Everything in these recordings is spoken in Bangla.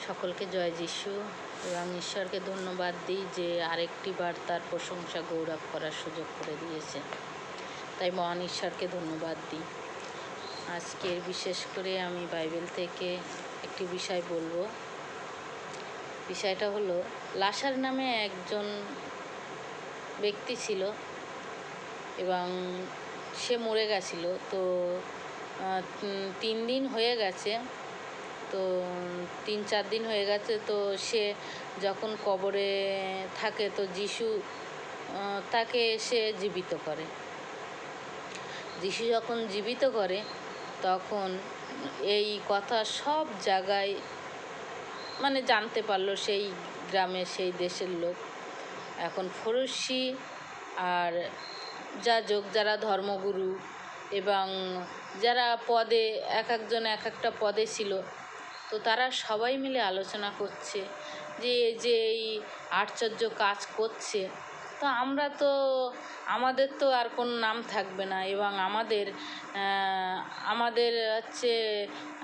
সকলকে জয় যিশু এবং ঈশ্বরকে ধন্যবাদ দিই যে আরেকটি বার তার প্রশংসা গৌরব করার সুযোগ করে দিয়েছে। তাই মহান ঈশ্বরকে ধন্যবাদ দিই। আজকের বিশেষ করে আমি বাইবেল থেকে একটি বিষয় বলবো। বিষয়টা হলো লাসার নামে একজন ব্যক্তি ছিল এবং সে মরে গেছিল। তো 3 দিন হয়ে গেছে, তো 3-4 দিন হয়ে গেছে। তো সে যখন কবরে থাকে তো যিশু তাকে এসে জীবিত করে। যিশু যখন জীবিত করে তখন এই কথা সব জায়গায় মানে জানতে পারলো, সেই গ্রামের সেই দেশের লোক। এখন ফরুসি আর যাজক, যারা ধর্মগুরু এবং যারা পদে এক একজন এক একটা পদে ছিল, তো তারা সবাই মিলে আলোচনা করছে যে এই আশ্চর্য কাজ করছে, তো আমাদের তো আর কোনো নাম থাকবে না এবং আমাদের হচ্ছে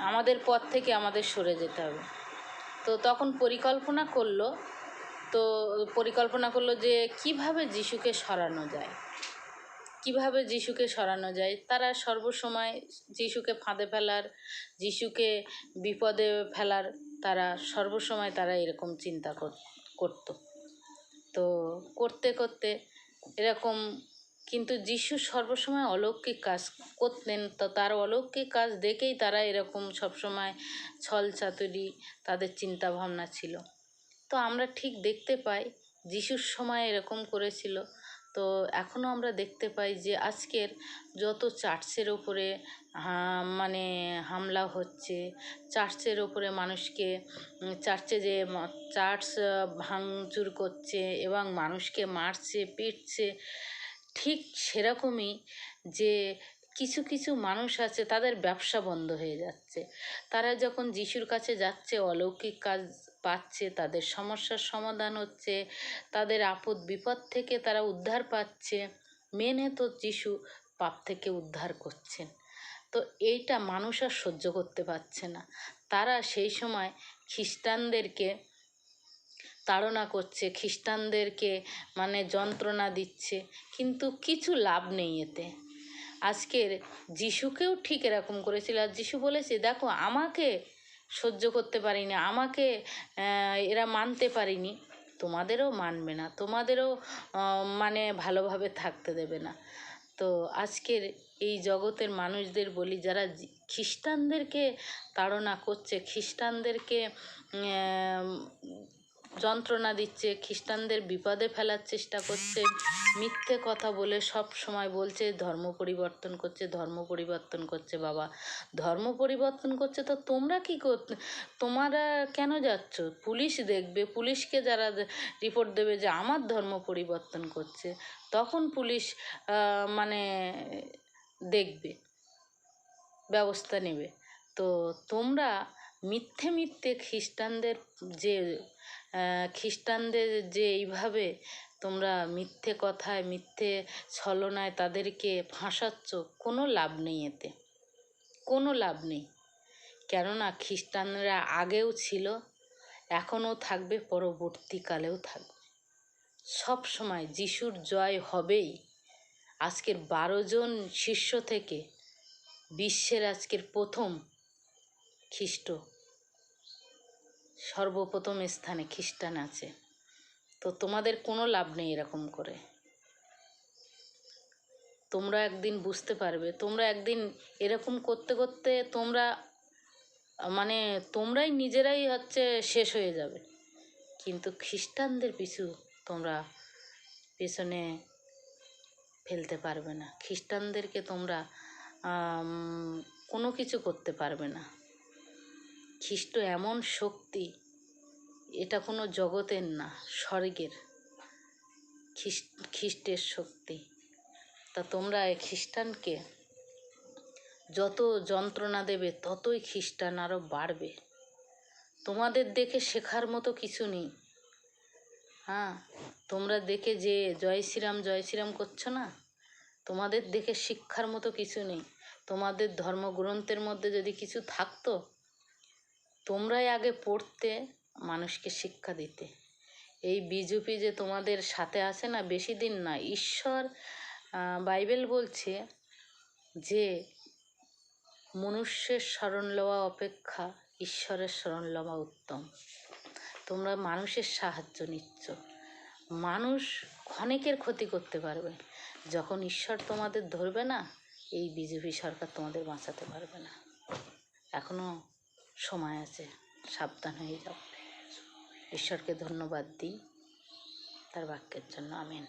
আমাদের পদ থেকে আমাদের সরে যেতে হবে। তো তখন পরিকল্পনা করলো যে কিভাবে যিশুকে সরানো যায়। তারা সর্বসময় যিশুকে ফাঁদে ফেলার, যিশুকে বিপদে ফেলার তারা সর্বসময় এরকম চিন্তা করত। তো করতে করতে এরকম, কিন্তু যিশু সর্বসময় অলৌকিক কাজ করতেন। তো তার অলৌকিক কাজ দেখেই তারা এরকম সবসময় ছল চাতুরি তাদের চিন্তা ভাবনা ছিল। তো আমরা ঠিক দেখতে পাই যিশুর সময় এরকম করেছিল। তো এখনও আমরা দেখতে পাই যে আজকের যত চার্চের ওপরে মানে হামলা হচ্ছে, চার্চের ওপরে মানুষকে, চার্চে যে চার্চ ভাঙচুর করছে এবং মানুষকে মারছে, পিটছে, ঠিক সেরকমই যে কিছু কিছু মানুষ আছে তাদের ব্যবসা বন্ধ হয়ে যাচ্ছে। তারা যখন যিশুর কাছে যাচ্ছে, অলৌকিক কাজ পাচ্ছে, তাদের সমস্যার সমাধান হচ্ছে, তাদের আপদ বিপদ থেকে তারা উদ্ধার পাচ্ছে। মেনে তো যিশু পাপ থেকে উদ্ধার করছেন। তো এইটা মানুষ আর সহ্য করতে পারছে না। তারা সেই সময় খ্রিস্টানদেরকে তাড়না করছে, খ্রিস্টানদেরকে মানে যন্ত্রণা দিচ্ছে, কিন্তু কিছু লাভ নেই এতে। আজকের যিশুকেও ঠিক এরকম করেছিল। আর যিশু বলেছে, দেখো আমাকে সহ্য করতে পারিনি, আমাকে এরা মানতে পারিনি, তোমাদেরও মানবে না, তোমাদেরও মানে ভালোভাবে থাকতে দেবে না। তো আজকের এই জগতের মানুষদের বলি, যারা খ্রিস্টানদেরকে তাড়না করছে, খ্রিস্টানদেরকে যন্ত্রণা দিচ্ছে, খ্রিস্টানদের বিপদে ফেলার চেষ্টা করছে, মিথ্যে কথা বলে সব সময় বলছে ধর্ম পরিবর্তন করছে। বাবা, ধর্ম পরিবর্তন করছে তো তোমরা কি তোমরা কেন যাচ্ছ? পুলিশ দেখবে, পুলিশকে যারা রিপোর্ট দেবে যে আমার ধর্ম পরিবর্তন করছে, তখন পুলিশ মানে দেখবে, ব্যবস্থা নেবে। তো তোমরা মিথ্যে খ্রিস্টানদের যে এইভাবে তোমরা মিথ্যে কথায়, মিথ্যে ছলনায় তাদেরকে ফাঁসাচ্ছ, কোনো লাভ নেই এতে, কোনো লাভ নেই। কেননা খ্রিস্টানরা আগেও ছিল, এখনও থাকবে, পরবর্তীকালেও থাকবে। সব সময় যিশুর জয় হবেই। আজকের 12 জন শিষ্য থেকে বিশ্বের আজকের প্রথম সর্বপ্রথম স্থানে খ্রিস্টান আছে। তো তোমাদের কোনো লাভ নেই এরকম করে। তোমরা একদিন বুঝতে পারবে, তোমরা একদিন এরকম করতে করতে তোমরাই নিজেরাই শেষ হয়ে যাবে। কিন্তু খ্রিস্টানদের তোমরা পেছনে ফেলতে পারবে না। খ্রিস্টানদেরকে তোমরা কোনো কিছু করতে পারবে না। খ্রিস্ট এমন শক্তি, এটা কোনো জগতের না, স্বর্গের খ্রিস্টের শক্তি। তা তোমরা খ্রিস্টানকে যত যন্ত্রণা দেবে ততই খ্রিস্টান আরও বাড়বে। তোমাদের দেখে শেখার মতো কিছু নেই। তোমরা দেখে যে জয় শ্রীরাম করছো না, তোমাদের দেখে শিক্ষার মতো কিছু নেই। তোমাদের ধর্মগ্রন্থের মধ্যে যদি কিছু থাকতো তোমরাই আগে পড়তে, মানুষকে শিক্ষা দিতে। এই বিজেপি যে তোমাদের সাথে আছে না, বেশি দিন না। ঈশ্বর, বাইবেল বলছে যে মনুষ্যের শরণ লওয়া অপেক্ষা ঈশ্বরের শরণ লওয়া উত্তম। তোমরা মানুষের সাহায্য নিচ্ছ, মানুষ ক্ষণিকের ক্ষতি করতে পারবে, যখন ঈশ্বর তোমাদের ধরবে না, এই বিজেপি সরকার তোমাদের বাঁচাতে পারবে না। এখনো সময় আছে, সাবধান হয়ে যাও। ঈশ্বরকে ধন্যবাদ দিই তার বাক্যের জন্য। আমিন।